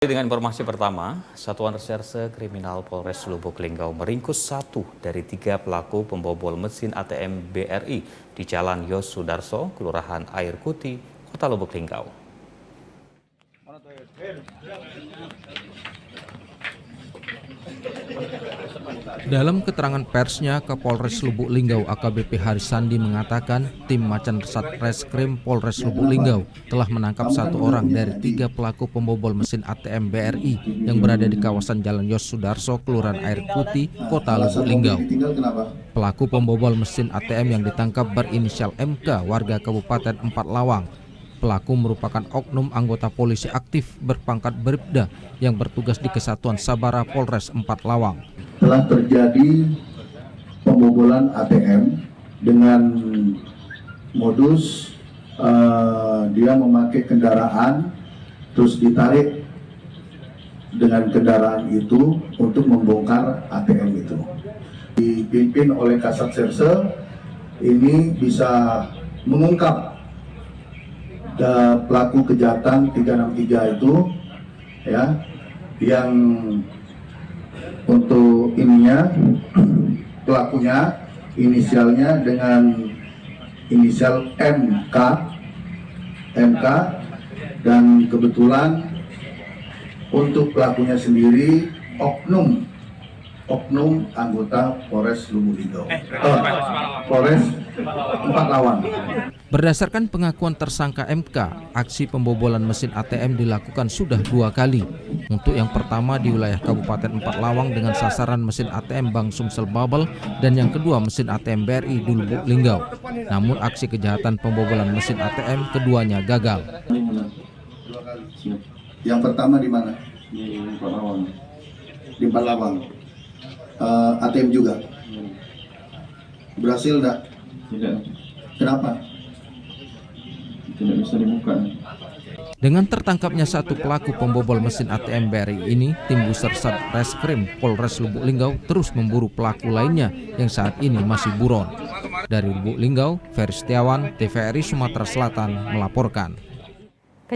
Dengan informasi pertama, Satuan Reserse Kriminal Polres Lubuk Linggau meringkus 1 dari 3 pelaku pembobol mesin ATM BRI di Jalan Yos Sudarso, Kelurahan Air Kuti, Kota Lubuk Linggau. Dalam keterangan persnya, Kapolres Lubuk Linggau AKBP Haris Sandi mengatakan tim Macan Satreskrim Polres Lubuk Linggau telah menangkap 1 orang dari 3 pelaku pembobol mesin ATM BRI yang berada di kawasan Jalan Yos Sudarso, Kelurahan Air Kuti, Kota Lubuk Linggau. Pelaku pembobol mesin ATM yang ditangkap berinisial MK, warga Kabupaten Empat Lawang. Pelaku merupakan oknum anggota polisi aktif berpangkat Bribda yang bertugas di Kesatuan Sabara Polres Empat Lawang. Telah terjadi pembobolan ATM dengan modus dia memakai kendaraan terus ditarik dengan kendaraan itu untuk membongkar ATM itu. Dipimpin oleh Kasat Serse ini bisa mengungkap pelaku kejahatan 363 itu ya, yang untuk ininya pelakunya inisialnya dengan inisial MK dan kebetulan untuk pelakunya sendiri oknum anggota Polres Lubuk Linggau, Polres Empat Lawang. Berdasarkan pengakuan tersangka MK, aksi pembobolan mesin ATM dilakukan sudah 2 kali. Untuk yang pertama di wilayah Kabupaten Empat Lawang dengan sasaran mesin ATM Bank Sumsel Babel, dan yang kedua mesin ATM BRI di Lubuk Linggau. Namun aksi kejahatan pembobolan mesin ATM keduanya gagal. 2 kali. Yang pertama di mana? Di Empat Lawang. Di Empat Lawang. ATM juga. Berhasil enggak? Tidak. Kenapa? Tidak bisa dibuka. Dengan tertangkapnya 1 pelaku pembobol mesin ATM BRI ini, tim Buser Satreskrim Polres Lubuk Linggau terus memburu pelaku lainnya yang saat ini masih buron. Dari Lubuk Linggau, Ferry Setiawan, TVRI Sumatera Selatan melaporkan.